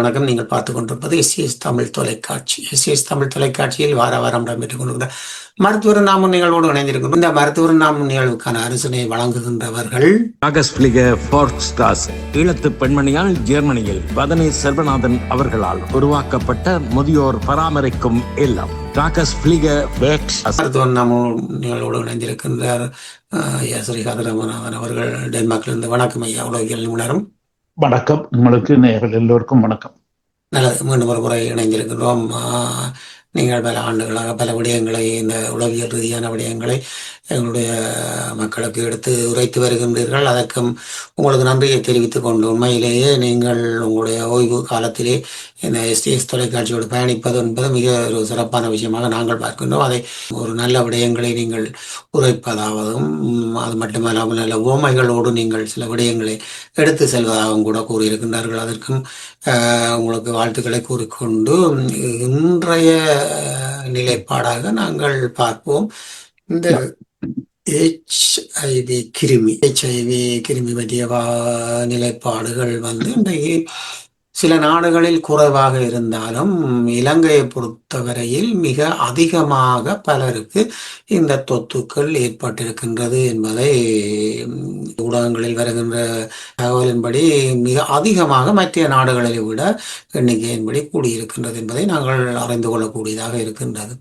வணக்கம். நீங்கள் பார்த்துக் கொண்டிருப்பது எஸ்சிஎஸ் தமிழ் தொலைக்காட்சி. எஸ்சிஎஸ் தமிழ் தொலைக்காட்சியில் வார வாரம் இடம்பெற்றுக் கொண்டிருக்கிற மருத்துவர் நாமும் நிகழ்வோடு இணைந்திருக்கின்றோம். இந்த மருத்துவர் நாமும் நிகழ்வுக்கான அரசனை வழங்குகின்றவர்கள் ஈழத்து பெண்மணியால் ஜெர்மனியில் வதனி செல்வநாதன் அவர்களால் உருவாக்கப்பட்ட முதியோர் பராமரிக்கும் இல்லம். மருத்துவர் நாமும் நிகழ்வோடு இணைந்திருக்கின்றார் ஸ்ரீ கதிரமநாதன் அவர்கள் டென்மார்க்கிலிருந்து. வணக்கம் ஐயா, உலகியல் நிபுணரும். வணக்கம் உங்களுக்கு, நேயர்கள் எல்லோருக்கும் வணக்கம். நல்லது, மீண்டும் ஒரு முறை இணைந்திருக்கின்றோம். நீங்கள் பல ஆண்டுகளாக பல விடயங்களை, இந்த உளவியல் ரீதியான விடயங்களை எங்களுடைய மக்களுக்கு எடுத்து உரைத்து வருகின்றீர்கள். அதற்கும் உங்களுக்கு நன்றியை தெரிவித்துக் கொண்டு, உண்மையிலேயே நீங்கள் உங்களுடைய ஓய்வு காலத்திலே இந்த எஸ்டிஎஸ் தொலைக்காட்சியோடு பயணிப்பது என்பது மிக ஒரு சிறப்பான விஷயமாக நாங்கள் பார்க்கின்றோம். அதை ஒரு நல்ல விடயங்களை நீங்கள் உரைப்பதாகவும், அது மட்டுமல்லாமல் நல்ல உவமைகளோடு நீங்கள் சில விடயங்களை எடுத்து செல்வதாகவும் கூட கூறியிருக்கின்றார்கள். அதற்கும் உங்களுக்கு வாழ்த்துக்களை கூறிக்கொண்டு, இன்றைய நிலைப்பாடாக நாங்கள் பார்ப்போம். இந்த HIV கிருமி பற்றிய நிலைப்பாடுகள் இன்றைக்கு சில நாடுகளில் குறைவாக இருந்தாலும் இலங்கையை பொறுத்தவரையில் மிக அதிகமாக பலருக்கு இந்த தொத்துக்கள் ஏற்பட்டிருக்கின்றது என்பதை ஊடகங்களில் வருகின்ற தகவலின்படி மிக அதிகமாக மற்ற நாடுகளை விட எண்ணிக்கையின்படி கூடியிருக்கின்றது என்பதை நாங்கள் அறிந்து கொள்ளக்கூடியதாக இருக்கின்றது.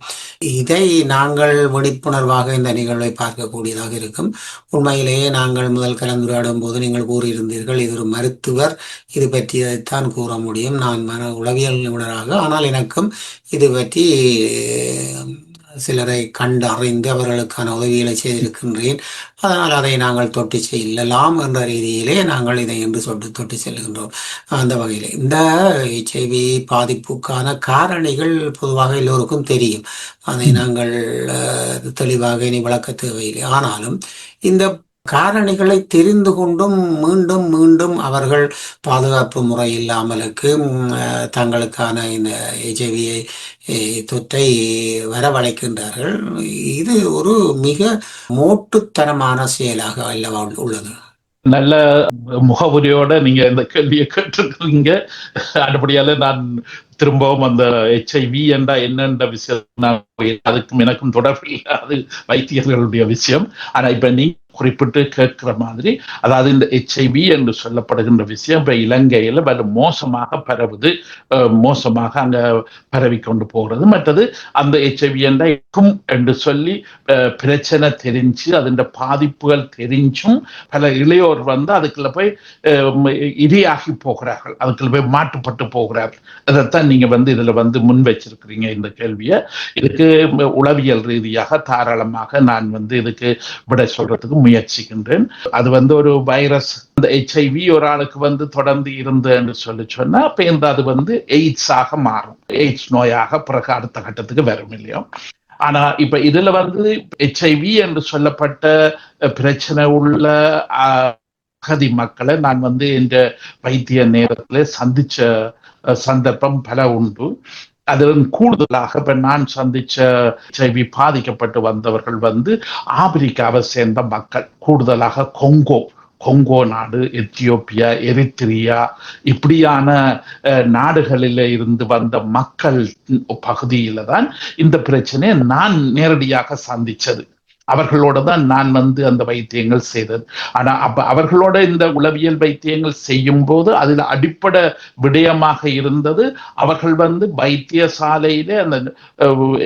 இதை நாங்கள் விழிப்புணர்வாக இந்த நிகழ்வை பார்க்கக்கூடியதாக இருக்கும். உண்மையிலேயே நாங்கள் முதல் கலந்துரையாடும் போது நீங்கள் கூறியிருந்தீர்கள், இது ஒரு மருத்துவர், இது பற்றியதைத்தான் கூற முடியும், நான் உளவியல் நிபுணராக, ஆனால் எனக்கும் இது பற்றி சிலரை கண்டு அறிந்து அவர்களுக்கான உதவிகளை செய்திருக்கின்றேன், அதனால் அதை நாங்கள் தொட்டி செல்லலாம் என்ற ரீதியிலே நாங்கள் இதை என்று தொட்டி செல்கின்றோம். அந்த வகையில் இந்த HIV பாதிப்புக்கான காரணிகள் பொதுவாக எல்லோருக்கும் தெரியும், அதை நாங்கள் தெளிவாக இனி விளக்க தேவையில்லை. ஆனாலும் இந்த காரணிகளை தெரிந்து கொண்டும் மீண்டும் மீண்டும் அவர்கள் பாதுகாப்பு முறை இல்லாமலுக்கு தங்களுக்கான இந்த HIV தொற்றை வரவழைக்கின்றார்கள். இது ஒரு மிக மோட்டுத்தனமான செயலாக அல்லவா உள்ளது? நல்ல முகவுரையோட நீங்க இந்த கேள்வியை கேட்டிருக்கீங்க. அடுப்படியால நான் திரும்பவும் அந்த HIV என்றா என்னென்ற விஷயம் அதுக்கும் எனக்கும் தொடர்பில்லை, அது வைத்தியர்களுடைய விஷயம். ஆனா இப்ப நீ குறிப்பிட்டு கேட்கிற மாதிரி, அதாவது இந்த HIV என்று சொல்லப்படுகின்ற விஷயம் இப்ப இலங்கையில மோசமாக பரவுது, மோசமாக அங்க பரவி கொண்டு போகிறது. மற்றது அந்த HIV என்றா இருக்கும் என்று சொல்லி பிரச்சனை தெரிஞ்சு அதன் பாதிப்புகள் தெரிஞ்சும் பல இளையோர் அதுக்குள்ள போய் இரையாகி போகிறார்கள், அதுக்குள்ள போய் மாட்டுப்பட்டு போகிறார்கள். அதைத்தான் நீங்க இதுல முன் வச்சிருக்கிறீங்க இந்த கேள்வியை. இதுக்கு உளவியல் ரீதியாக தாராளமாக நான் இதுக்கு விட சொல்றதுக்கு முயற்சிக்கின்றேன். அது ஒரு வைரஸ், அந்த HIV ஒரு ஆளுக்கு தொடர்ந்து இருந்து என்று சொன்னா அப்ப அது எய்ட்ஸ் ஆக மாறும், எய்ட்ஸ் நோயாக பிறகு அடுத்த கட்டத்துக்கு வரும் இல்லையோ. ஆனா இப்ப இதுல HIV என்று சொல்லப்பட்ட பிரச்சனை உள்ள அகதி மக்களை நான் இந்த வைத்திய நேரத்துல சந்திச்ச சந்தர்ப்பம் பல உண்டு. அதில் கூடுதலாக இப்ப நான் சந்திச்ச HIV பாதிக்கப்பட்டு வந்தவர்கள் ஆப்பிரிக்காவை சேர்ந்த மக்கள், கூடுதலாக கொங்கோ நாடு, எத்தியோப்பியா, எரித்திரியா இப்படியான நாடுகளில இருந்து வந்த மக்கள் பகுதியில தான் இந்த பிரச்சனையை நான் நேரடியாக சந்திச்சது. அவர்களோட தான் நான் அந்த வைத்தியங்கள் செய்தது. ஆனா அப்ப அவர்களோட இந்த உளவியல் வைத்தியங்கள் செய்யும் போது அதுல அடிப்படை விடயமாக இருந்தது, அவர்கள் வைத்தியசாலையில அந்த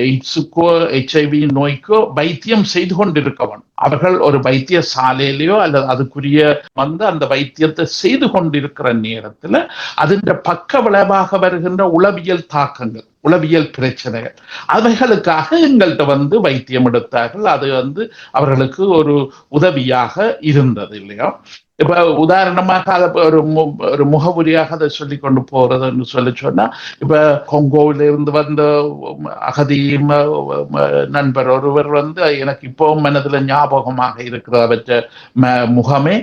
எய்ட்ஸுக்கோ HIV நோய்க்கோ வைத்தியம் செய்து கொண்டிருக்கவன். அவர்கள் ஒரு வைத்தியசாலையிலையோ அல்லது அதுக்குரிய அந்த வைத்தியத்தை செய்து கொண்டிருக்கிற நேரத்துல அதன் பக்க விளைவாக வருகின்ற உளவியல் தாக்கங்கள், உளவியல் பிரச்சனைகள், அவைகளுக்காக எங்கள்கிட்ட வைத்தியம் எடுத்தார்கள். அது அவர்களுக்கு ஒரு உதவியாக இருந்தது இல்லையா. இப்ப உதாரணமாக அதை ஒரு முகவுரியாக அதை சொல்லி கொண்டு போறதுன்னு சொன்னா, இப்ப கொங்கோவில இருந்து வந்த அகதி நண்பர் ஒருவர் எனக்கு இப்போ மனதுல ஞாபகமாக இருக்கிற அவற்ற முகமே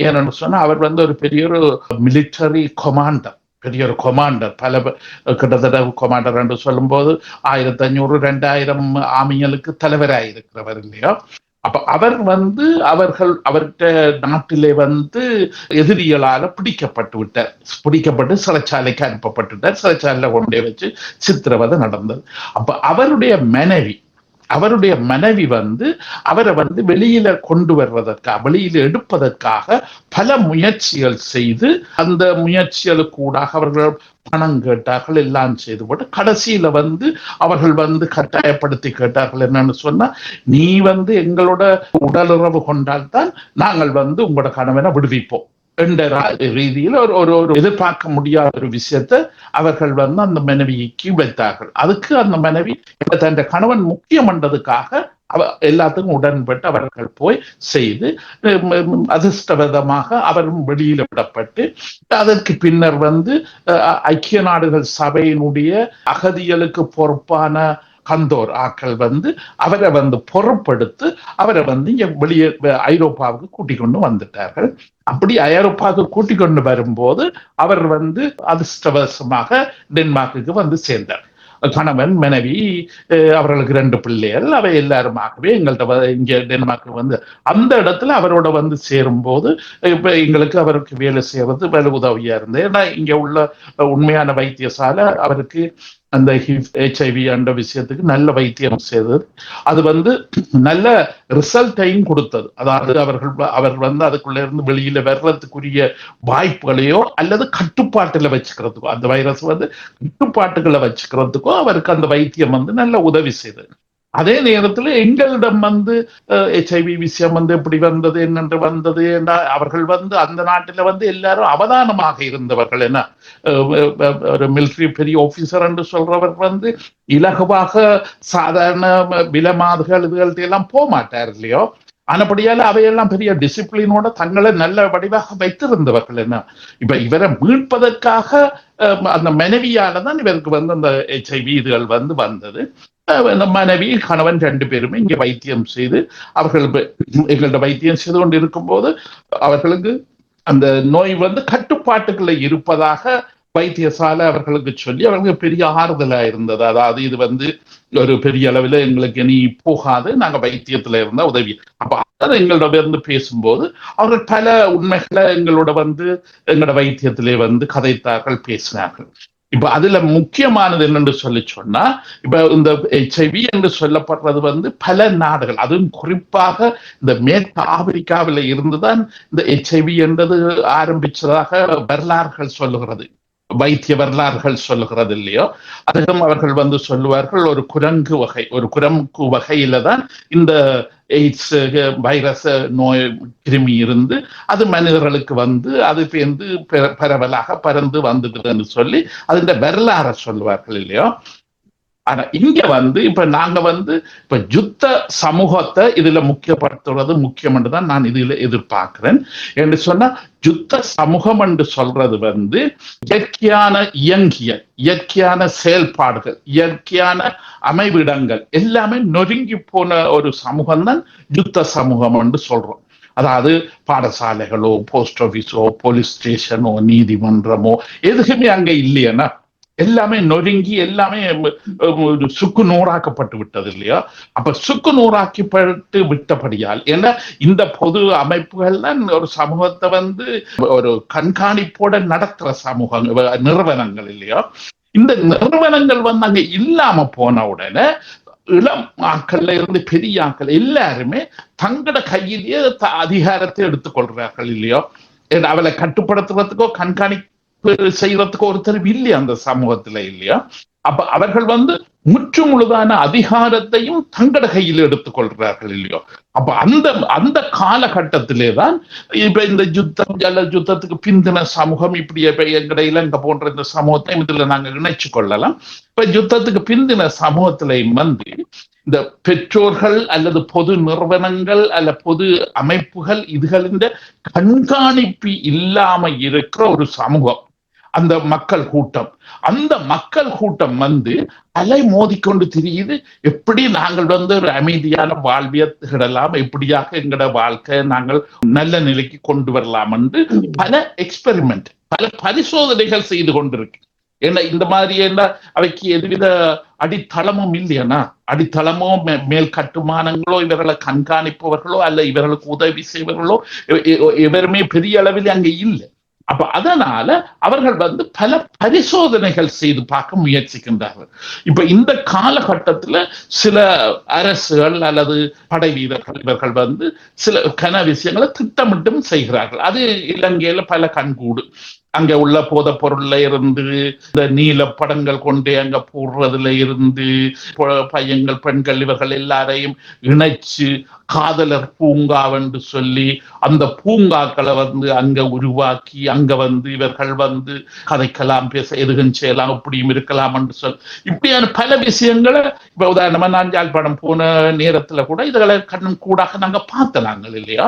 ஏன்னு சொன்னா, அவர் ஒரு பெரிய ஒரு மிலிட்டரி கொமாண்டர், பெரிய ஒரு கொமாண்டர், பல கிட்டத்தட்ட கொமாண்டர் என்று சொல்லும் போது 1500-2000 ஆர்மிகளுக்கு தலைவராயிருக்கிறவர் இல்லையா. அப்ப அவர் அவர்கிட்ட நாட்டிலே எதிரிகளால பிடிக்கப்பட்டு சிறைச்சாலைக்கு அனுப்பப்பட்டுட்டார். சிறைச்சாலையில கொண்டே வச்சு சித்திரவதை நடந்தது. அப்ப அவருடைய மனைவி அவரை வெளியில கொண்டு வெளியில எடுப்பதற்காக பல முயற்சிகள் செய்து, அந்த முயற்சிகளுக்கூடாக அவர்கள் பணம் கேட்டார்கள், எல்லாம் செய்து போட்டு கடைசியில அவர்கள் கட்டாயப்படுத்தி கேட்டார்கள். என்னன்னு சொன்னா, நீ எங்களோட உடலுறவு கொண்டால்தான் நாங்கள் உங்களோட கணவனை விடுவிப்போம் என்ற ரீதியில் ஒரு எதிர்பார்க்க முடியாத ஒரு விஷயத்தை அவர்கள் அந்த மனைவிக்கு வைத்தார்கள். அதுக்கு அந்த மனைவி தன் கணவன் முக்கியம் என்றதுக்காக எல்லாத்துக்கும் உடன்பட்டு அவர்கள் போய் செய்து, அதிர்ஷ்டவதமாக அவரும் வெளியில விடப்பட்டு, அதற்கு பின்னர் ஐக்கிய நாடுகள் சபையினுடைய அகதிகளுக்கு பொறுப்பான கந்தோர் ஆக்கள் அவரை பொறுப்படுத்து அவரை வெளியே ஐரோப்பாவுக்கு கூட்டிக் கொண்டு வந்துட்டார்கள். அப்படி ஐரோப்பாவுக்கு கூட்டிக் கொண்டு வரும்போது அவர் அதிர்ஷ்டவசமாக டென்மார்க்குக்கு சேர்ந்தார். கணவன், மனைவி, அவர்களுக்கு 2 பிள்ளைகள். அவை எல்லாருமாகவே எங்கள்கிட்ட இங்க டென்மார்க்கு அந்த இடத்துல அவரோட சேரும் போது இப்ப எங்களுக்கு அவருக்கு வேலை செய்யறது வேலை உதவியா இருந்தது. ஏன்னா இங்க உள்ள உண்மையான வைத்தியசாலை அவருக்கு அந்த HIV என்ற விஷயத்துக்கு நல்ல வைத்தியம் செய்தது. அது நல்ல ரிசல்ட்டையும் கொடுத்தது. அதாவது அவர் அதுக்குள்ள இருந்து வெளியில வர்றதுக்குரிய வாய்ப்புகளையோ அல்லது கட்டுப்பாட்டுல வச்சுக்கிறதுக்கோ, அந்த வைரஸ் கட்டுப்பாட்டுகளை வச்சுக்கிறதுக்கோ அவருக்கு அந்த வைத்தியம் நல்ல உதவி செய்தது. அதே நேரத்தில் எங்களிடம் HIV விஷயம் எப்படி வந்தது, என்னென்று வந்தது என்றால், அவர்கள் அந்த நாட்டில் எல்லாரும் அவதானமாக இருந்தவர்கள். என்ன, ஒரு மிலிட்டரி பெரிய ஆபீசர் என்று சொல்றவர் இலகுவாக சாதாரண விலமாதுகள் இதுகள்ட்ட எல்லாம் போக மாட்டார் இல்லையோ. ஆனபடியால அவையெல்லாம் பெரிய டிசிப்ளினோட தங்களை நல்ல வடிவாக வைத்திருந்தவர்கள். என்ன, இப்ப இவரை மீட்பதற்காக அந்த மனைவியாலதான் இவருக்கு அந்த HIV இதுகள் வந்தது. மனைவி, கணவன் 2 பேருமே இங்க வைத்தியம் செய்து அவர்கள் எங்கள்ட வைத்தியம் செய்து கொண்டு இருக்கும்போது அவர்களுக்கு அந்த நோய் கட்டுப்பாட்டுக்குள்ள இருப்பதாக வைத்தியசாலை அவர்களுக்கு சொல்லி அவர்களுக்கு பெரிய ஆறுதலா இருந்தது. அதாவது இது ஒரு பெரிய அளவில் எங்களுக்கு இனி போகாது, நாங்க வைத்தியத்துல இருந்தா உதவி. அப்ப அதை எங்களோட பேசும்போது அவர்கள் பல உண்மைகளை எங்களோட எங்களோட வைத்தியத்திலே கதைத்தார்கள், பேசினார்கள். இப்ப அதுல முக்கியமானது என்னன்னு சொன்னா, இப்ப இந்த HIV என்று சொல்லப்படுறது பல நாடுகள், அதுவும் குறிப்பாக இந்த மேற்கு ஆப்பிரிக்காவில இருந்துதான் இந்த HIV என்றது ஆரம்பிச்சதாக வரலாறுகள் சொல்லுகிறது, வைத்திய வரலாறுகள் சொல்லுகிறது இல்லையோ. அதுவும் அவர்கள் சொல்லுவார்கள், ஒரு குரங்கு வகையில தான் இந்த எய்ட்ஸ் வைரஸ் நோய் கிருமி இருந்து அது மனிதர்களுக்கு அது பரவலாக பறந்து வந்ததுன்னு சொல்லி அதுல வரலாற சொல்லுவார்கள் இல்லையோ. ஆனா இங்க இப்ப நாங்க இப்ப யுத்த சமூகத்தை இதுல முக்கியப்படுத்துறது முக்கியம் என்றுதான் நான் இதுல எதிர்பார்க்கிறேன். என்று சொன்னா, யுத்த சமூகம் என்று சொல்றது இயற்கையான செயல்பாடுகள், இயற்கையான அமைவிடங்கள் எல்லாமே நொறுங்கி போன ஒரு சமூகம் தான் யுத்த சமூகம் என்று சொல்றோம். அதாவது பாடசாலைகளோ, போஸ்ட் ஆபீஸோ, போலீஸ் ஸ்டேஷனோ, நீதிமன்றமோ எதுவுமே அங்க இல்லையன்னா, எல்லாமே நொறுங்கி எல்லாமே சுக்கு நூறாக்கப்பட்டு விட்டது இல்லையா. அப்ப சுக்கு நூறாக்கப்பட்டு விட்டபடியால், ஏன்னா இந்த பொது அமைப்புகள் தான் ஒரு சமூகத்தை ஒரு கண்காணிப்போட நடத்துற சமூகம் நிறுவனங்கள் இல்லையா. இந்த நிறுவனங்கள் அங்க இல்லாம போன உடனே இளம் ஆக்கள்ல இருந்து பெரிய ஆக்கள் எல்லாருமே தங்களோட கையிலேயே அதிகாரத்தை எடுத்துக்கொள்றார்கள் இல்லையோ. அவளை கட்டுப்படுத்துறதுக்கோ கண்காணிப்பு செய்யறதுக்கு ஒருத்தர் இல்லையா அந்த சமூகத்துல இல்லையா. அப்ப அவர்கள் முற்று முழுதான அதிகாரத்தையும் தங்கட கையில் எடுத்துக்கொள்கிறார்கள் இல்லையோ. அப்ப அந்த காலகட்டத்திலேதான் இப்ப இந்த யுத்தத்துக்கு பிந்தின சமூகம், இப்படி எங்கட இலங்கை போன்ற இந்த சமூகத்தை இதுல நாங்க இணைச்சு கொள்ளலாம். இப்ப யுத்தத்துக்கு பிந்தின சமூகத்திலையும் இந்த பெற்றோர்கள் அல்லது பொது நிறுவனங்கள் அல்ல பொது அமைப்புகள் இதுகளின் கண்காணிப்பு இல்லாம இருக்கிற ஒரு சமூகம் அந்த மக்கள் கூட்டம் அலை மோதிக்கொண்டு திரியுது. எப்படி நாங்கள் ஒரு அமைதியான வாழ்வியலாம், எப்படியாக எங்களோட வாழ்க்கை நாங்கள் நல்ல நிலைக்கு கொண்டு வரலாம் என்று பல எக்ஸ்பெரிமெண்ட், பல பரிசோதனைகள் செய்து கொண்டிருக்கு. ஏன்னா இந்த மாதிரி என்ன அவைக்கு எதுவித அடித்தளமும் இல்லையானா, அடித்தளமோ மேல் கட்டுமானங்களோ இவர்களை கண்காணிப்பவர்களோ அல்ல இவர்களுக்கு உதவி செய்வர்களோ இவருமே பெரிய அளவில் அங்கே இல்லை. அப்ப அதனால அவர்கள் பல பரிசோதனைகள் செய்து பார்க்க முயற்சிக்கின்றார்கள். இப்ப இந்த காலகட்டத்துல சில அரசுகள் அல்லது படை வீரர்கள் இவர்கள் சில கன விஷயங்களை திட்டமிட்டும் செய்கிறார்கள். அது இலங்கையில பல கண்கூடு. அங்க உள்ள போத பொருள்ல இருந்து இந்த நீல படங்கள் கொண்டு அங்க போடுறதுல இருந்து பையன்கள் பெண்கள் இவர்கள் எல்லாரையும் இணைச்சு காதலர் பூங்காவென்று சொல்லி அந்த பூங்காக்களை அங்க உருவாக்கி அங்க இவர்கள் கதைக்கலாம், பேச எதுவும் செய்யலாம், இப்படியும் இருக்கலாம் என்று சொல் இப்படியான பல விஷயங்களை இப்ப உதாரணமா நான் யாழ்ப்பாணம் போன நேரத்துல கூட இதுகளை கண்ணும் கூடாக நாங்க பார்த்தனாங்க இல்லையா.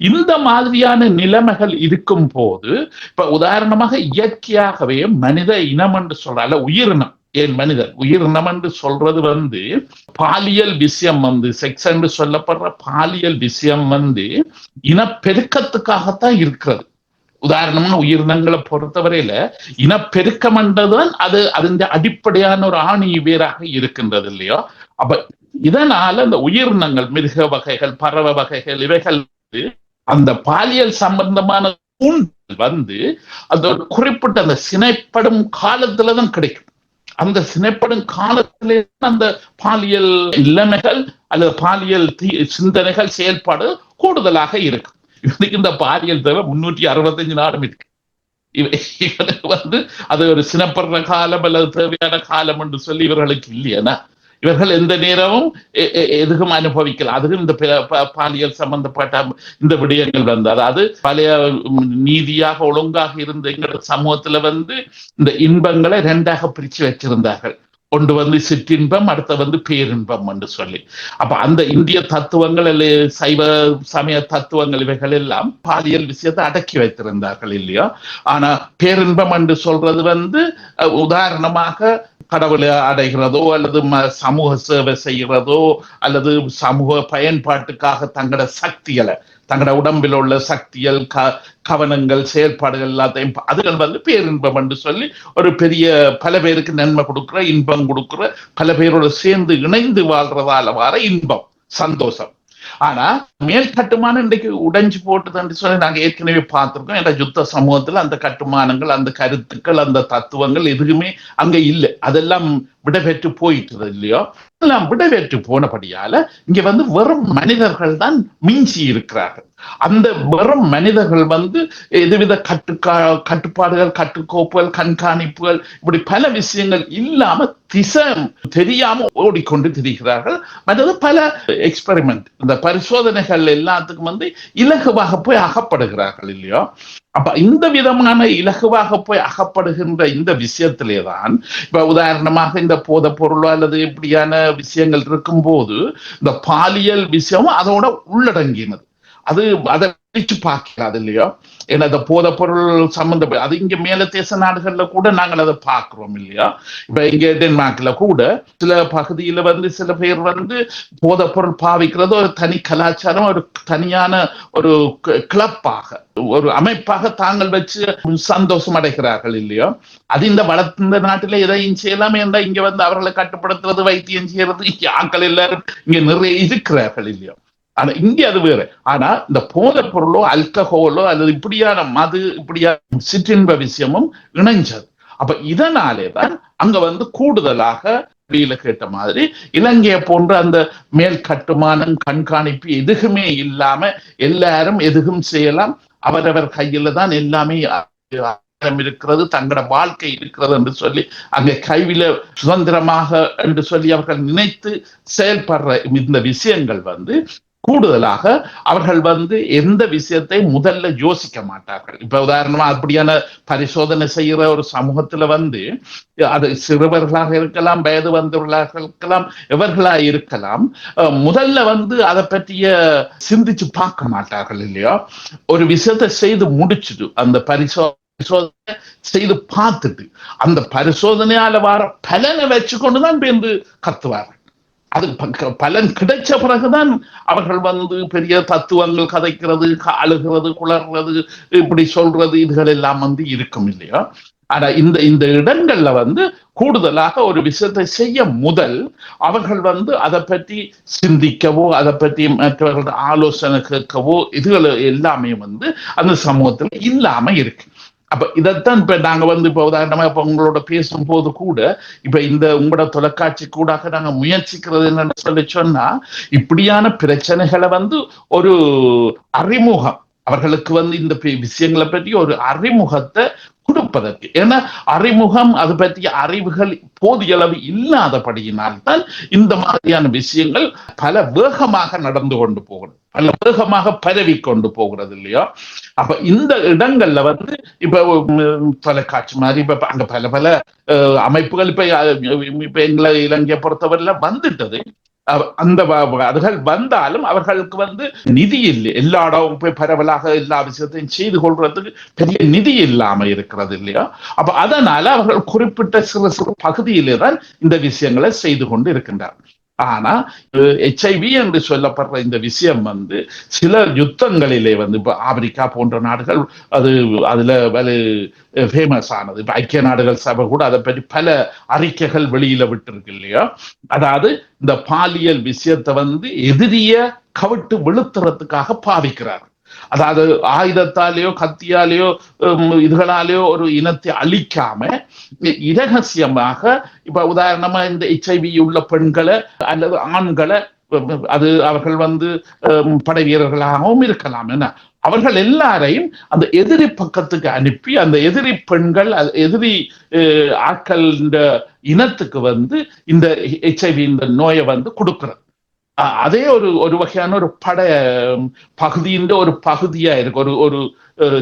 இந்த மாதிரியான நிலைமைகள் இருக்கும் போது இப்ப உதாரணமாக இயற்கையாகவே மனித இனம் என்று சொல்றால உயிரினம், ஏன் மனிதன் உயிரினம் என்று சொல்றது பாலியல் விஷயம் செக்ஸ் என்று சொல்லப்படுற பாலியல் விஷயம் இனப்பெருக்கத்துக்காகத்தான் இருக்கிறது. உதாரணம்னு உயிரினங்களை பொறுத்தவரையில இனப்பெருக்கம் என்றதுதான் அது அதன் அடிப்படையான ஒரு ஆணி வேறாக இருக்கின்றது இல்லையோ. அப்ப இதனால அந்த உயிரினங்கள் மிருக வகைகள் பறவை வகைகள் இவைகள் அந்த பாலியல் சம்பந்தமான தூண்டல் அந்த குறிப்பிட்ட அந்த சினைப்படும் காலத்துலதான் கிடைக்கும். அந்த சினைப்படும் காலத்திலே அந்த பாலியல் நிலைமைகள் அல்லது பாலியல் சிந்தனைகள் செயல்பாடு கூடுதலாக இருக்கும். இவனுக்கு இந்த பாலியல் தேவை 365 நாளும் இருக்கு. இவனுக்கு அது ஒரு சினப்படுற காலம் அல்லது தேவையான காலம் என்று சொல்லி இவர்களுக்கு இல்லையா. இவர்கள் எந்த நேரமும் எதுவும் அனுபவிக்கலாம். அதுவும் இந்த பாலியல் சம்பந்தப்பட்ட இந்த விடயங்கள் அதாவது பழைய நீதியாக ஒழுங்காக இருந்த எங்க சமூகத்துல இந்த இன்பங்களை 2ஆக பிரிச்சு வச்சிருந்தார்கள். ஒன்று சிற்றின்பம், அடுத்த பேரின்பம் என்று சொல்லி. அப்ப அந்த இந்திய தத்துவங்கள் அல்ல சைவ சமய தத்துவங்கள் இவைகள் எல்லாம் பாலியல் விஷயத்தை அடக்கி வைத்திருந்தார்கள் இல்லையா. ஆனா பேரின்பம் என்று சொல்றது உதாரணமாக கடவுளை அடைகிறதோ அல்லது சமூக சேவை செய்கிறதோ அல்லது சமூக பயன்பாட்டுக்காக தங்களோட சக்திகளை தங்களோட உடம்பில் உள்ள சக்திகள் கவனங்கள் செயல்பாடுகள் எல்லாத்தையும் அதுகள் பேரின்பம் என்று சொல்லி ஒரு பெரிய பல பேருக்கு நன்மை கொடுக்குற இன்பம் கொடுக்குற பல பேரோட சேர்ந்து இணைந்து வாழ்றதால வர இன்பம் சந்தோஷம். ஆனா மேல் கட்டுமானம் இன்றைக்கு உடைஞ்சு போட்டுதுன்னு சொல்லி நாங்க ஏற்கனவே பார்த்திருக்கோம். என்ற யுத்த சமூகத்துல அந்த கட்டுமானங்கள் அந்த கருத்துக்கள் அந்த தத்துவங்கள் எதுவுமே அங்க இல்லை. அதெல்லாம் விடைபெற்று போயிட்டு இல்லையோ. எல்லாம் விடைபெற்று போனபடியால இங்க வெறும் மனிதர்கள் தான் மிஞ்சி இருக்கிறார்கள். அந்த வெறும் மனிதர்கள் எதுவித கட்டுப்பாடுகள் கட்டுக்கோப்புகள் கண்காணிப்புகள் இப்படி பல விஷயங்கள் இல்லாம திசை தெரியாம ஓடிக்கொண்டு திரிகிறார்கள். மற்றது பல எக்ஸ்பெரிமெண்ட் இந்த பரிசோதனைகள் எல்லாத்துக்கும் இலகுவாக போய் அகப்படுகிறார்கள் இல்லையோ. அப்ப இந்த விதமான இலகுவாக போய் அகப்படுகின்ற இந்த விஷயத்திலேதான் இப்ப உதாரணமாக இந்த போத பொருளோ அல்லது இப்படியான விஷயங்கள் இருக்கும் போது இந்த பாலியல் விஷயம் அதோட உள்ளடங்கினது. அது அதை பிரிச்சு பார்க்கிறாது இல்லையோ. ஏன்னா இந்த போத பொருள் சம்பந்தப்பட்ட அது இங்க மேல தேச நாடுகள்ல கூட நாங்கள் அதை பார்க்கிறோம் இல்லையா. இப்ப இங்க டென்மார்க்ல கூட சில பகுதியில சில பேர் போத பொருள் பாவிக்கிறது ஒரு தனி கலாச்சாரம் ஒரு தனியான ஒரு கிளப்பாக ஒரு அமைப்பாக தாங்கள் வச்சு சந்தோஷம் அடைகிறார்கள் இல்லையோ. அது இந்த வளர்ந்த நாட்டில எதையும் செய்யலாம் என்றா இங்க அவர்களை கட்டுப்படுத்துறது வைத்தியம் செய்யறது ஆக்கள் எல்லாரும் இங்க நிறைய இருக்கிறார்கள் இல்லையோ. ஆனா இங்க அது வேற. ஆனா இந்த போத பொருளோ அல்கஹோலோ அல்லது இப்படியான மது இப்படியான சிற்றின்ப விஷயமும் இணைஞ்சது. அப்ப இதனாலேதான் அங்க கூடுதலாக வெளியில கேட்ட மாதிரி இலங்கையை போன்ற அந்த மேல் கட்டுமானம் கண்காணிப்பு எதுவுமே இல்லாம எல்லாரும் எதுவும் செய்யலாம், அவரவர் கையில தான் எல்லாமே இருக்கிறது, தங்களோட வாழ்க்கை இருக்கிறது என்று சொல்லி அங்க கைவில சுதந்திரமாக என்று சொல்லி அவர்கள் நினைத்து செயல்படுற இந்த விஷயங்கள் கூடுதலாக அவர்கள் எந்த விஷயத்தை முதல்ல யோசிக்க மாட்டார்கள். இப்ப உதாரணமா அப்படியான பரிசோதனை செய்யற ஒரு சமூகத்துல அது சிறுவர்களாக இருக்கலாம், வயது வந்தவர்களாக இருக்கலாம், எவர்களா இருக்கலாம், முதல்ல அதை பற்றிய சிந்திச்சு பார்க்க மாட்டார்கள் இல்லையா. ஒரு விஷயத்தை செய்து முடிச்சுட்டு அந்த பரிசோதனை செய்து பார்த்துட்டு அந்த பரிசோதனையால வர பலனை வச்சுக்கொண்டுதான் பேருந்து கத்துவார்கள். அது பலன் கிடைச்ச பிறகுதான் அவர்கள் பெரிய தத்துவங்கள் கதைக்கிறது, அழுகிறது, குளர்றது, இப்படி சொல்றது இதுகள் எல்லாம் இருக்கும் இல்லையா. ஆனா இந்த இந்த இடங்கள்ல வந்து கூடுதலாக ஒரு விஷயத்தை செய்ய முதல் அவர்கள் வந்து அதை பற்றி சிந்திக்கவோ அதை பற்றி மற்றவர்களோட ஆலோசனை கேட்கவோ இதுகள் எல்லாமே வந்து அந்த சமூகத்துல இல்லாம இருக்கு. அப்ப இதைத்தான் இப்ப நாங்க வந்து இப்ப உதாரணமா இப்ப உங்களோட பேசும்போது கூட இப்ப இந்த உங்களோட தொலைக்காட்சி கூடாக நாங்க முயற்சிக்கிறது என்னன்னு சொன்னா இப்படியான பிரச்சனைகளை வந்து ஒரு அறிமுகம் அவர்களுக்கு வந்து இந்த விஷயங்களை பற்றி ஒரு அறிமுகத்தை கொடுப்பதற்கு. ஏன்னா அறிமுகம் அது பற்றிய அறிவுகள் போதிய அளவு இல்லாதபடியினால்தான் இந்த மாதிரியான விஷயங்கள் பல வேகமாக நடந்து கொண்டு போகிறது, பல வேகமாக பரவி கொண்டு போகிறது இல்லையா. அப்ப இந்த இடங்கள்ல வந்து இப்ப தொலைக்காட்சி மாதிரி இப்ப அங்க பல பல அமைப்புகள் இப்ப எங்களை இலங்கையை பொறுத்தவரையில வந்துட்டது. அந்த அதுகள் வந்தாலும் அவர்களுக்கு வந்து நிதி இல்லை, எல்லா இடமும் போய் பரவலாக எல்லா விஷயத்தையும் செய்து கொள்றதுக்கு பெரிய நிதி இல்லாம இருக்கிறது இல்லையா. அப்ப அதனால அவர்கள் குறிப்பிட்ட சிறு சிறு பகுதியிலே தான் இந்த விஷயங்களை செய்து கொண்டு இருக்கின்றார். ஆனா HIV என்று சொல்லப்படுற இந்த விஷயம் வந்து சில யுத்தங்களிலே வந்து இப்ப ஆப்பிரிக்கா போன்ற நாடுகள் அதுல ஃபேமஸ் ஆனது. இப்ப ஐக்கிய நாடுகள் சபை கூட அதை பற்றி பல அறிக்கைகள் வெளியில விட்டு இருக்கு இல்லையா. அதாவது இந்த பாலியல் விஷயத்தை வந்து எதிரிய கவிட்டு விழுத்துறதுக்காக பாவிக்கிறார். அதாவது ஆயுதத்தாலேயோ கத்தியாலேயோ இதுகளாலேயோ ஒரு இனத்தை அழிக்காம இரகசியமாக இப்ப உதாரணமா இந்த HIV உள்ள பெண்களை அல்லது ஆண்களை அது அவர்கள் வந்து படை வீரர்களாகவும் இருக்கலாம் என அவர்கள் எல்லாரையும் அந்த எதிரி பக்கத்துக்கு அனுப்பி அந்த எதிரி பெண்கள் எதிரி ஆட்கள் இனத்துக்கு வந்து இந்த HIV இந்த நோயை வந்து கொடுக்கிறது. அதே ஒரு வகையான ஒரு பட பகுதியின் ஒரு பகுதியா இருக்கு, ஒரு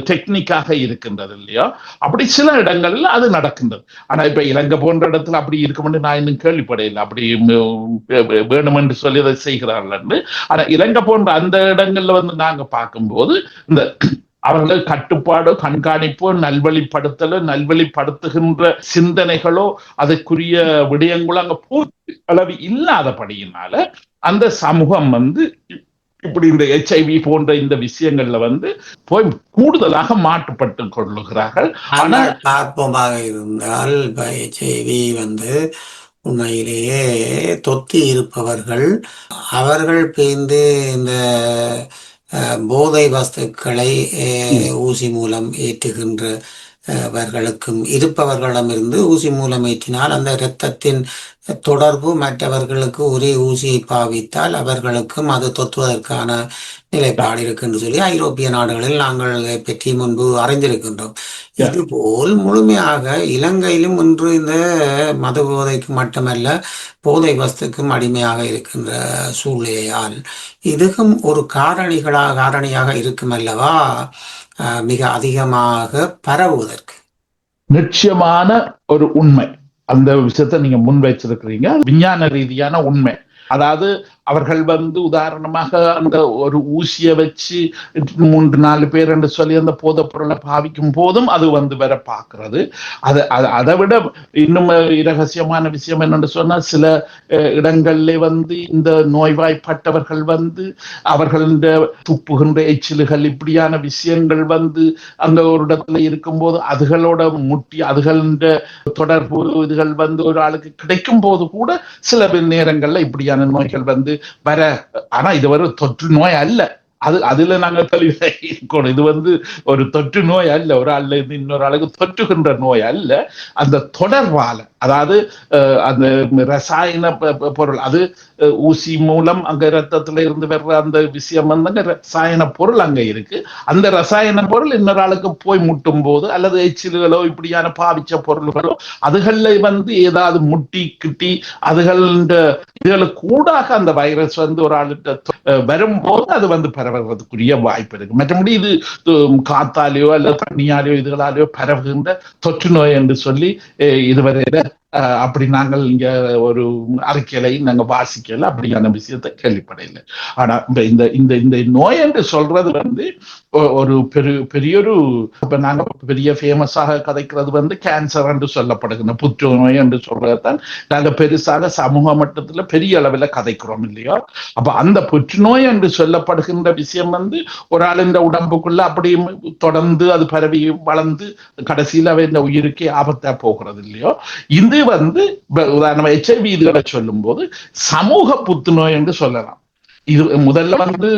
டெக்னிக்காக இருக்கின்றது இல்லையா. அப்படி சில இடங்கள்ல அது நடக்கின்றது. ஆனா இப்ப இலங்கை போன்ற இடத்துல அப்படி இருக்குமென்று நான் இன்னும் கேள்விப்படையில்லை, அப்படி வேணுமென்று சொல்லி அதை செய்கிறார்கள். ஆனா இலங்கை போன்ற அந்த இடங்கள்ல வந்து நாங்க பார்க்கும்போது இந்த அவர்கள் கட்டுப்பாடோ கண்காணிப்போ நல்வழிப்படுத்தலோ நல்வழிப்படுத்துகின்ற சிந்தனைகளோ அதற்குரிய விடயங்களோ அங்க பூர்த்தி அளவு இல்லாதபடியினால அந்த சமூகம் வந்து இப்படி இந்த HIV போன்ற இந்த விஷயங்கள்ல வந்து போய் கூடுதலாக மாட்டுப்பட்டு கொள்ளுகிறார்கள். ஆனால் பார்ப்போமாக இருந்தால் HIV வந்து உண்மையிலேயே தொத்தி இருப்பவர்கள் அவர்கள் பேர்ந்து இந்த போதை வஸ்துக்களை ஊசி மூலம் ஏற்றுகின்றவர்களுக்கும் இருப்பவர்களிடமிருந்து ஊசி மூலம் ஏற்றினால் அந்த இரத்தத்தின் தொடர்பு மற்றவர்களுக்கு ஒரே ஊசியை பாவித்தால் அவர்களுக்கும் அது தொத்துவதற்கான நிலைப்பாடு இருக்கு என்று சொல்லி ஐரோப்பிய நாடுகளில் நாங்கள் பற்றி முன்பு அறிந்திருக்கின்றோம். இதுபோல் முழுமையாக இலங்கையிலும் இன்று இந்த மத போதைக்கு மட்டுமல்ல போதை வஸ்துக்கும் அடிமையாக இருக்கின்ற சூழ்நிலையால் இதுவும் ஒரு காரணியாக இருக்கும் அல்லவா மிக அதிகமாக பரவுவதற்கு. நிச்சயமான ஒரு உண்மை, அந்த விஷயத்தை நீங்க முன் வச்சிருக்கிறீங்க, விஞ்ஞான ரீதியான உண்மை. அதாவது அவர்கள் வந்து உதாரணமாக அந்த ஒரு ஊசியை வச்சு 3-4 பேர் என்று சொல்லி அந்த போதைப் பொருளை பாவிக்கும் போதும் அது வந்து வர பார்க்கிறது. அதை விட இன்னும் இரகசியமான விஷயம் என்னன்னு சொன்னா சில இடங்கள்ல வந்து இந்த நோய்வாய்ப்பட்டவர்கள் வந்து அவர்கள துப்புகின்ற எச்சில்கள் இப்படியான விஷயங்கள் வந்து அந்த ஒரு இடத்துல இருக்கும்போது அதுகளோட முட்டி அதுகள தொடர்பு இதுகள் வந்து ஒரு ஆளுக்கு கிடைக்கும் போது கூட சில நேரங்கள்ல இப்படியான நோய்கள் வந்து வர. ஆனா இது ஒரு தொற்று நோய் அல்ல, அதுல நாங்க தெளிவாக இருக்கணும். இது வந்து ஒரு தொற்று நோய் அல்ல, ஒரு ஆள்ல இருந்து இன்னொரு ஆளுக்கு தொற்றுகின்ற நோய் அல்ல. அந்த தொடர்பால அதாவது அந்த ரசாயன பொருள் அது ஊசி மூலம் அங்க ரத்தத்துல இருந்து வர்ற அந்த விஷயம் வந்து அங்க ரசாயன பொருள் அங்க இருக்கு. அந்த ரசாயன பொருள் இன்னொரு ஆளுக்கு போய் முட்டும் போது அல்லது எச்சில்களோ இப்படியான பாவிச்ச பொருள்களோ அதுகள்ல வந்து ஏதாவது முட்டி கிட்டி இதுகளுக்கு கூடாக அந்த வைரஸ் வந்து ஒரு ஆளுகிட்ட வரும்போது அது வந்து பரவுறதுக்குரிய வாய்ப்பு இருக்கு. மற்றபடி இது காத்தாலேயோ அல்லது தண்ணியாலேயோ இதுகளாலேயோ பரவுகின்ற தொற்று நோய் என்று சொல்லி இதுவரையில அப்படி நாங்கள் இங்க ஒரு அறிக்கையில நாங்க வாசிக்கல, அப்படியான விஷயத்தை கேள்விப்படையில. ஆனா இந்த இந்த இந்த நோய் என்று சொல்றது வந்து ஒரு பெரியொரு இப்ப நாங்க பெரிய ஃபேமஸாக கதைக்கிறது வந்து கேன்சர் என்று சொல்லப்படுகிற புற்றுநோய் என்று சொல்றதுதான் நாங்க பெருசாக சமூக மட்டத்துல பெரிய அளவில் கதைக்கிறோம் இல்லையா. அப்ப அந்த புற்றுநோய் என்று சொல்லப்படுகின்ற விஷயம் வந்து ஒரு ஆளின் உடம்புக்குள்ள அப்படியே தொடர்ந்து அது பரவி வளர்ந்து கடைசியில் அவை இந்த உயிருக்கே ஆபத்தா போகிறது இல்லையோ. இது வந்து உதாரணமா HIV இதுகளை சொல்லும் போது சமூக புத்துநோய் என்று சொல்லலாம். இது முதல்ல வந்து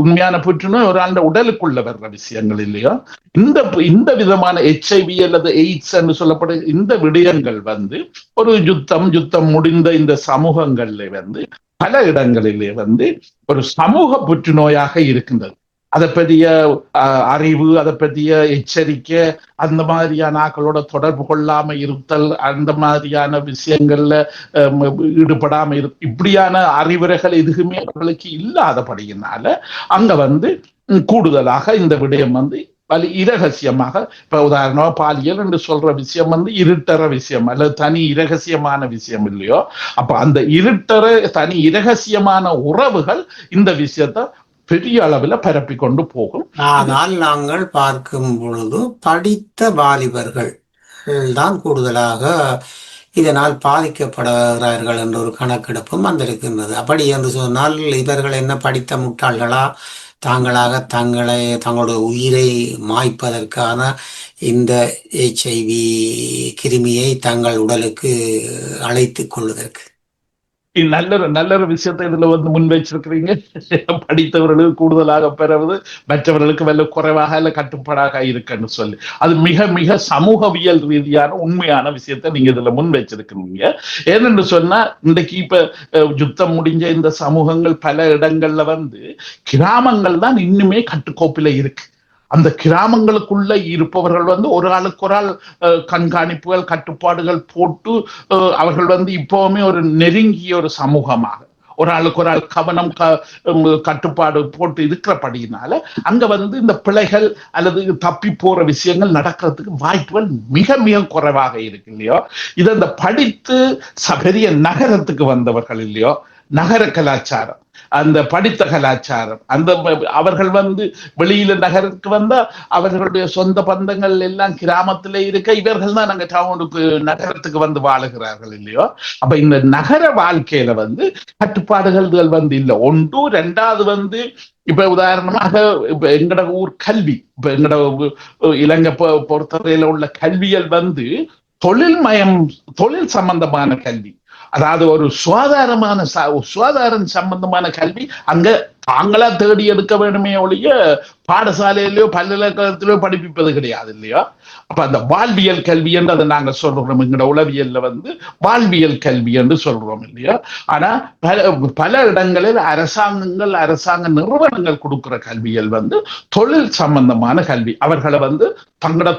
உண்மையான புற்றுநோய் ஒரு ஆண்ட உடலுக்குள்ள வர்ற விஷயங்கள் இல்லையோ. இந்த இந்த விதமான HIV அல்லது எய்ட்ஸ் என்று சொல்லப்படும் இந்த விடயங்கள் வந்து ஒரு யுத்தம் முடிந்த இந்த சமூகங்கள்ல வந்து பல இடங்களிலே வந்து ஒரு சமூக புற்றுநோயாக இருக்கின்றது. அதை பற்றிய அறிவு, அதை பற்றிய எச்சரிக்கை, அந்த மாதிரியான ஆக்களோட தொடர்பு கொள்ளாம இருத்தல், அந்த மாதிரியான விஷயங்கள்ல ஈடுபடாம இப்படியான அறிவுரைகள் எதுவுமே அவர்களுக்கு இல்லாதபடியினால அங்க வந்து கூடுதலாக இந்த விடயம் வந்து இரகசியமாக, இப்ப உதாரணமா பாலியல் என்று சொல்ற விஷயம் வந்து இருட்டற விஷயம் அல்லது தனி இரகசியமான விஷயம் இல்லையோ. அப்ப அந்த இருட்டற தனி இரகசியமான உறவுகள் இந்த விஷயத்த பெரிய அளவில் பரப்பி கொண்டு போகும். ஆனால் நாங்கள் பார்க்கும் பொழுது படித்த வாலிபர்கள் தான் கூடுதலாக இதனால் பாதிக்கப்படுகிறார்கள் என்ற ஒரு கணக்கெடுப்பும் வந்திருக்கின்றது. அப்படி என்று சொன்னால் இவர்கள் என்ன படித்த முட்டாள்களா? தங்களுடைய உயிரை மாய்ப்பதற்கான இந்த HIV கிருமியை தங்கள் உடலுக்கு அழைத்துக் கொள்வதற்கு நல்ல விஷயத்தை இதுல வந்து முன் வச்சிருக்கிறீங்க. படித்தவர்களுக்கு கூடுதலாக பெறுவது, மற்றவர்களுக்கு வெள்ள குறைவாக இல்ல கட்டுப்பாடாக இருக்குன்னு சொல்லி அது மிக மிக சமூகவியல் ரீதியான உண்மையான விஷயத்தை நீங்க இதுல முன் வச்சிருக்கிறீங்க. ஏனென்று சொன்னா இன்றைக்கு இப்ப யுத்தம் முடிஞ்ச இந்த சமூகங்கள் பல இடங்கள்ல வந்து கிராமங்கள் தான் இன்னுமே கட்டுக்கோப்பில இருக்கு. அந்த கிராமங்களுக்குள்ள இருப்பவர்கள் வந்து ஒரு ஆளுக்கு ஒரு ஆள் கண்காணிப்புகள் கட்டுப்பாடுகள் போட்டு அவர்கள் வந்து இப்பவுமே ஒரு நெருங்கிய ஒரு சமூகமாக ஒரு ஆளுக்கு ஒரு ஆள் கவனம் கட்டுப்பாடு போட்டு இருக்கிறபடியினால அங்க வந்து இந்த பிழைகள் அல்லது தப்பி போற விஷயங்கள் நடக்கிறதுக்கு வாய்ப்புகள் மிக மிக குறைவாக இருக்கு இல்லையோ. இது அந்த படித்து பெரிய நகரத்துக்கு வந்தவர்கள் இல்லையோ, நகர கலாச்சாரம், அந்த படித்த கலாச்சாரம், அந்த அவர்கள் வந்து வெளியில நகருக்கு வந்தா அவர்களுடைய சொந்த பந்தங்கள் எல்லாம் கிராமத்திலே இருக்க, இவர்கள் தான் நாங்க டவுனுக்கு நகரத்துக்கு வந்து வாழுகிறார்கள் இல்லையோ. அப்ப இந்த நகர வாழ்க்கையில வந்து கட்டுப்பாடுகள் வந்து இல்லை. ஒன்று ரெண்டாவது வந்து இப்ப உதாரணமாக இப்ப எங்கட ஊர் கல்வி, இப்ப எங்கட இலங்கை பொறுத்தவரையில உள்ள கல்வியல் வந்து தொழில் சம்பந்தமான கல்வி, அதாவது ஒரு சுகாதாரம் சம்பந்தமான கல்வி அங்க தாங்களா தேடி எடுக்க வேண்டுமே ஒழிய பாடசாலையிலயோ பல்கலைக்கழகத்திலயோ படிப்பிப்பது கிடையாது இல்லையா. அப்ப அந்த வாழ்வியல் கல்வி என்று அதை நாங்க சொல்றோம். எங்களோட உளவியல்ல வந்து வாழ்வியல் கல்வி என்று சொல்றோம் இல்லையா. ஆனா பல இடங்களில் அரசாங்க நிறுவனங்கள் கொடுக்கிற கல்வியல் வந்து தொழில் சம்பந்தமான கல்வி. அவர்களை வந்து தங்களோட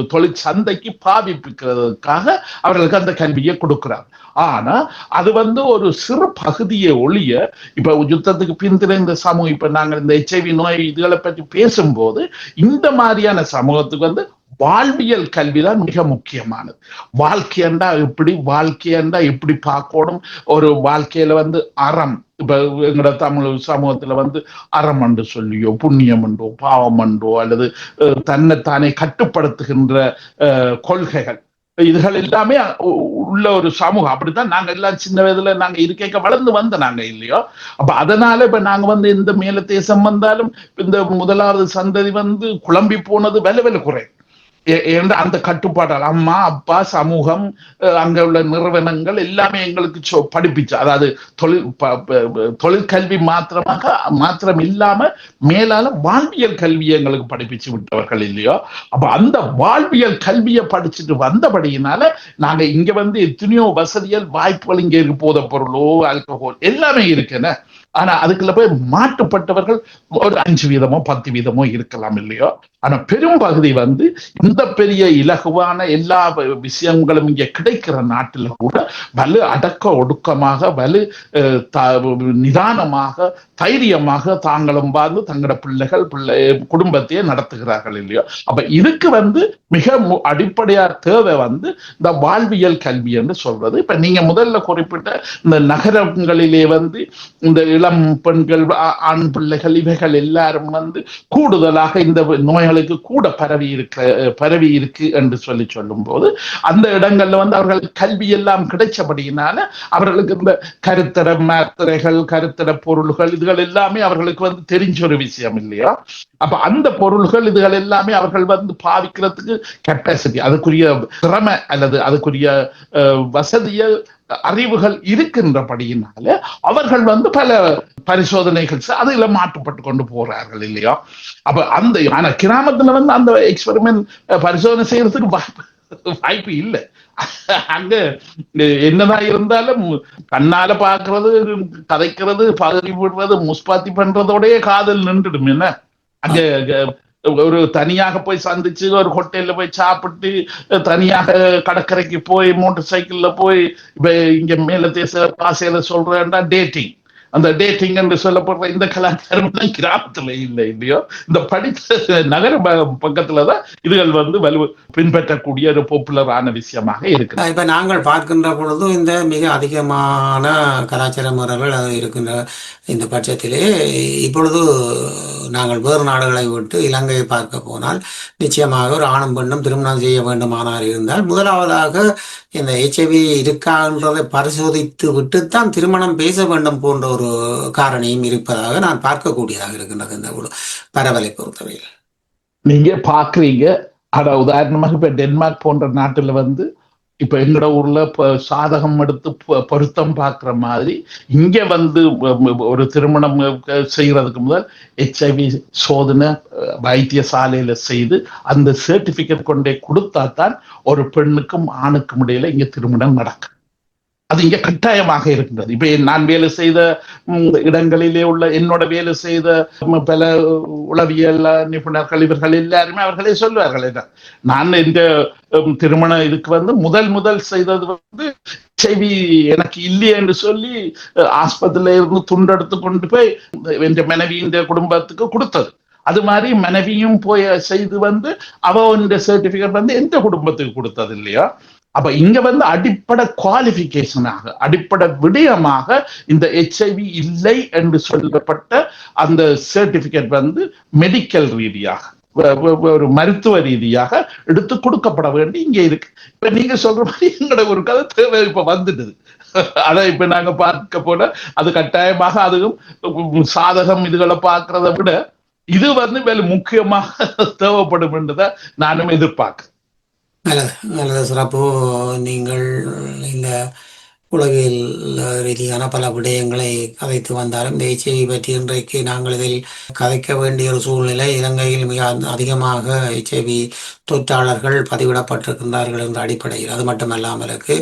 தொழில் சந்தைக்கு பாவிப்பிக்கிறதுக்காக அவர்களுக்கு அந்த கல்வியை கொடுக்கிறார். ஆனா அது வந்து ஒரு சிறு பகுதியை ஒழிய, இப்ப யுத்தத்துக்கு பின்திரைந்த சமூகம், இப்ப நாங்கள் இந்த HIV நோய் இதுகளை பற்றி பேசும்போது இந்த மாதிரியான சமூகத்துக்கு வந்து வாழ்வியல் கல்விதான் மிக முக்கியமானது. வாழ்க்கையண்டா எப்படி பார்க்கணும், ஒரு வாழ்க்கையில வந்து அறம், இப்ப எங்களோட தமிழ் சமூகத்துல வந்து அறம் என்று சொல்லியோ, புண்ணியம் என்றோ, பாவம் என்றோ, அல்லது தன்னைத்தானே கட்டுப்படுத்துகின்ற கொள்கைகள், இதுகள் எல்லாமே உள்ள ஒரு சமூகம். அப்படித்தான் நாங்க எல்லாம் சின்ன வயதுல நாங்க இருக்க வளர்ந்து வந்த நாங்க இல்லையோ. அப்ப அதனால இப்ப நாங்க வந்து இந்த மேல தேசம் வந்தாலும் இந்த முதலாவது சந்ததி வந்து குழம்பி போனது வெல குறை. அந்த கட்டுப்பாட்டால் அம்மா அப்பா சமூகம் அங்க உள்ள நிறுவனங்கள் எல்லாமே எங்களுக்கு படிப்பிச்சு, அதாவது தொழிற்கல்வி மாத்திரம் இல்லாம மேலால வாழ்வியல் கல்வியை எங்களுக்கு படிப்பிச்சு விட்டவர்கள் இல்லையோ. அப்ப அந்த வாழ்வியல் கல்வியை படிச்சுட்டு வந்தபடியினால நாங்க இங்க வந்து எத்தனையோ வசதிகள் வாய்ப்புகள் இங்க இருக்கு. போதை பொருளோ ஆல்கஹால் எல்லாமே இருக்குன்னு. ஆனா அதுக்குள்ள போய் மாட்டுப்பட்டவர்கள் ஒரு 5% 10% இருக்கலாம் இல்லையோ. ஆனா பெரும் பகுதி வந்து இந்த பெரிய இலகுவான எல்லா விஷயங்களும் இங்க கிடைக்கிற நாட்டில கூட வலு அடக்க ஒடுக்கமாக நிதானமாக தைரியமாக தாங்களும் வாழ்ந்து தங்களோட குடும்பத்தையே நடத்துகிறார்கள் இல்லையோ. அப்ப இதுக்கு வந்து மிக அடிப்படையா தேவை வந்து இந்த வாழ்வியல் கல்வி என்று சொல்றது. இப்ப நீங்க முதல்ல குறிப்பிட்ட இந்த நகரங்களிலே வந்து இந்த இளம் பெண்கள் ஆண் பிள்ளைகள் இவைகள் எல்லாரும் வந்து கூடுதலாக இந்த நோய்களுக்கு கூட பரவி இருக்கு என்று சொல்லும் போது அந்த இடங்கள்ல வந்து அவர்கள் கல்வி எல்லாம் கிடைச்சபடியினால அவர்களுக்கு இந்த கருத்தர மாத்திரைகள் கருத்தர பொருள்கள் இதுகள் இதுகள் எல்லாமே அவர்களுக்கு வந்து தெரிஞ்ச ஒரு விஷயம் இல்லையா. அப்ப அந்த பொருள்கள் இதுகள் எல்லாமே அவர்கள் வந்து பாவிக்கிறதுக்கு கெப்பாசிட்டி, அதுக்குரிய திறமை அல்லது அதுக்குரிய வசதிகள் அறிவுகள் இருக்கின்றபடியினால அவர்கள் வந்து பல பரிசோதனைகள் அதுல மாட்டுப்பட்டு கொண்டு போறார்கள் இல்லையா. அப்ப அந்த ஆனா கிராமத்துல வந்து அந்த எக்ஸ்பெரிமெண்ட் பரிசோதனை செய்யறதுக்கு வாய்ப்பு இல்லை. அங்க என்னதான் இருந்தாலும் கண்ணால பாக்குறது, கதைக்கிறது, பதவி விடுறது, முஸ்பாத்தி பண்றதோடய காதல் நின்றுடும். என்ன அங்க ஒரு தனியாக போய் சந்திச்சு ஒரு ஹோட்டல்ல போய் சாப்பிட்டு தனியாக கடற்கரைக்கு போய் மோட்டார் சைக்கிள்ல போய் இங்க மேல தேச பாசையில சொல்றேன்டா டேட்டிங். அந்த டேட்டிங் என்று சொல்லப்படுற இந்த கலாச்சாரம் தான் கிராமத்துல இல்லை இல்லையோ. இந்த படித்த நகர பக்கத்துலதான் இதுகள் வந்து பின்பற்றக்கூடிய ஒரு பாப்புலரான விஷயமாக இருக்கு. இப்ப நாங்கள் பார்க்கின்ற பொழுது இந்த மிக அதிகமான கலாச்சார முறைகள் அது இருக்கின்ற இந்த பட்சத்திலே இப்பொழுது நாங்கள் வேறு நாடுகளை விட்டு இலங்கையை பார்க்க போனால் நிச்சயமாக ஒரு ஆணும் பெண்ணும் திருமணம் செய்ய வேண்டுமானால் இருந்தால் முதலாவதாக இந்த HIV இருக்கான்றதை பரிசோதித்து விட்டுத்தான் திருமணம் பேச வேண்டும் போன்ற ஒரு காரணியும் இருப்பதாக நான் பார்க்கக்கூடியதாக இருக்கின்றது இந்த பரவலை பொறுத்தவரையில். நீங்க பாக்குறீங்க. ஆனா உதாரணமாக இப்ப டென்மார்க் போன்ற நாட்டுல வந்து இப்ப எங்கட ஊர்ல சாதகம் எடுத்து பொருத்தம் பார்க்கிற மாதிரி இங்க வந்து ஒரு திருமணம் செய்யறதுக்கு முதல் HIV சோதனை வைத்தியசாலையில செய்து அந்த சர்டிபிகேட் கொண்டே கொடுத்தா தான் ஒரு பெண்ணுக்கும் ஆணுக்கும் இடையில இங்க திருமணம் நடக்கும். அது இங்க கட்டாயமாக இருக்கின்றது. இப்ப நான் வேலை செய்த இடங்களிலே உள்ள என்னோட வேலை செய்த பல உளவியல் நிபுணர்கள் இவர்கள் எல்லாருமே அவர்களே சொல்லுவார்கள். நான் இந்த திருமண இதுக்கு வந்து முதல் செய்தது வந்து HIV எனக்கு இல்லையே என்று சொல்லி ஆஸ்பத்திரியில இருந்து துண்டெடுத்து கொண்டு போய் என் மனைவியின் குடும்பத்துக்கு கொடுத்தது. அது மாதிரி மனைவியும் போய் செய்து வந்து அவ சர்டிபிகேட் வந்து எந்த குடும்பத்துக்கு கொடுத்தது இல்லையா. அப்ப இங்க வந்து அடிப்படை குவாலிபிகேஷனாக அடிப்படை விடயமாக இந்த HIV இல்லை என்று சொல்லப்பட்ட அந்த சர்டிபிகேட் வந்து மெடிக்கல் ரீதியாக ஒரு மருத்துவ ரீதியாக எடுத்து கொடுக்கப்பட வேண்டி இங்க இருக்கு. இப்ப நீங்க சொல்ற மாதிரி எங்களோட ஒரு கதை தேவை இப்ப வந்துடுது. அதை இப்ப நாங்க பார்க்க போன அது கட்டாயமாக அதுவும் சாதகம் இதுகளை பார்க்கறத விட இது வந்து மேல முக்கியமாக தேவைப்படும் என்றதை நானும் எதிர்பார்க்கிறேன். நல்லது சிறப்பு. நீங்கள் இந்த உலகில் ரீதியான பல விடயங்களை கதைத்து வந்தாலும் இந்த HIV பற்றி இன்றைக்கு நாங்கள் இதில் கதைக்க வேண்டிய ஒரு சூழ்நிலை. இலங்கையில் மிக அதிகமாக HIV தொற்றாளர்கள் பதிவிடப்பட்டிருக்கின்றார்கள் என்ற அடிப்படையில் அது மட்டுமல்லாமலுக்கு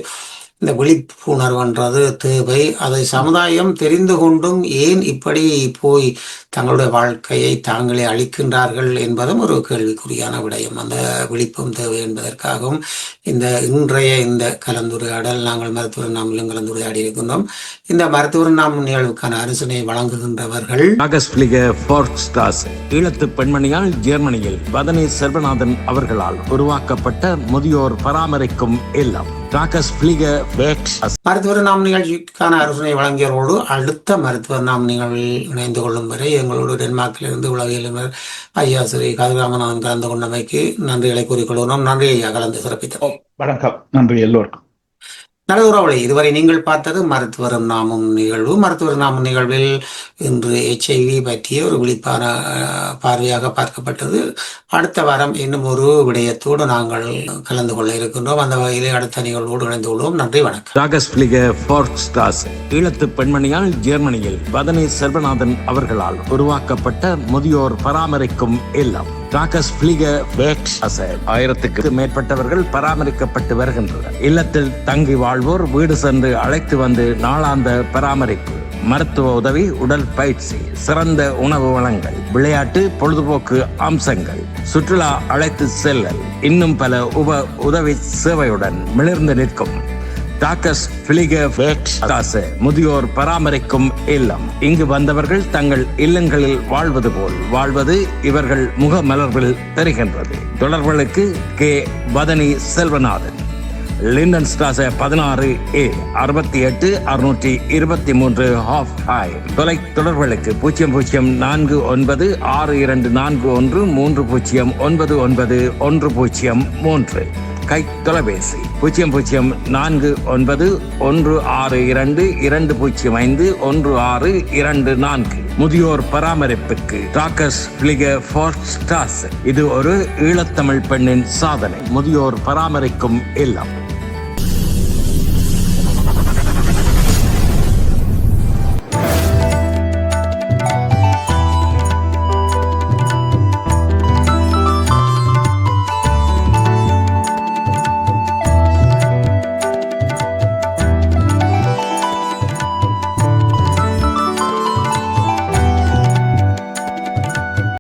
இந்த விழிப்புணர்வுன்றது தேவை. அதை சமுதாயம் தெரிந்து கொண்டும் ஏன் இப்படி போய் தங்களுடைய வாழ்க்கையை தாங்களே அளிக்கின்றார்கள் என்பதும் ஒரு கேள்விக்குறியான விடயம். அந்த விழிப்பும் தேவை என்பதற்காகவும் இன்றைய இந்த கலந்துரையாடல் நாங்கள் மருத்துவர் நாமலும் கலந்துரையாடி இருக்கின்றோம். இந்த மருத்துவர் நாம் நிகழ்வுக்கான அரசனை வழங்குகின்றவர்கள் ஈழத்து பெண்மணியால் ஜெர்மனியில் வதனி செல்வநாதன் அவர்களால் உருவாக்கப்பட்ட முதியோர் பராமரிக்கும் இல்லம். மருத்துவர் நாம் நிகழ்ச்சிக்கான அரசனை வழங்கியவரோடு அடுத்த மருத்துவர் நாம் நிகழ்வில் இணைந்து கொள்ளும் வரை எங்களோடு டென்மார்க்கிலிருந்து உலகியலுநர் ஐயா ஸ்ரீ கதிராமநாதன் கலந்து கொண்டமைக்கு நன்றிகளை கூறிக்கொள்கிறோம். நன்றி ஐயா, கலந்து சிறப்பித்தோம். வணக்கம். நன்றி எல்லோருக்கும். நல்ல உறவுகளை இதுவரை நீங்கள் பார்த்தது மருத்துவரும் நாமும் நிகழ்வு. மருத்துவர் நாமும் நிகழ்வில் இன்று HIV பற்றிய ஒரு விழிப்பான பார்வையாக பார்க்கப்பட்டது. அடுத்த வாரம் இன்னும் ஒரு விடயத்தோடு நாங்கள் கலந்து கொள்ள இருக்கின்றோம். அந்த வகையிலே அடுத்த நிகழ்வோடு இணைந்து கொள்வோம். நன்றி, வணக்கம். ஈழத்து பெண்மணியால் ஜெர்மனியில் வதனி செல்வநாதன் அவர்களால் உருவாக்கப்பட்ட முதியோர் பராமரிக்கும் இல்லம். 1000க்கு மேற்பட்டவர்கள் பராமரிக்கப்பட்டு வருகின்றனர். இல்லத்தில் தங்கி வாழ்வோர் வீடு சென்று அழைத்து வந்து நாளாந்த பராமரிப்பு, மருத்துவ உதவி, உடல் பயிற்சி, சிறந்த உணவு வளங்கள், விளையாட்டு, பொழுதுபோக்கு அம்சங்கள், சுற்றுலா அழைத்து செல்லல், இன்னும் பல உதவி சேவையுடன் மிளிர்ந்து நிற்கும் முதியோர் பராமரிக்கும் இல்லம். இங்கு வந்தவர்கள் தங்கள் இல்லங்களில் வாழ்வது போல் வாழ்வது இவர்கள் முக மலர்வில் தெரிகின்றது. தொடர்புகளுக்கு K. Vathani Selvanathan, Lindenstrasse 16A 68 623 Hofheim. தொலை தொடர்புகளுக்கு 004962413099 103. கை தொலைபேசி 009162205124. முதியோர் பராமரிப்புக்கு டாக்கஸ் பிளிகர் ஃபோர்ஸ்ட்ராஸ். இது ஒரு ஈழத்தமிழ் பெண்ணின் சாதனை. முதியோர் பராமரிக்கும் இல்லம்.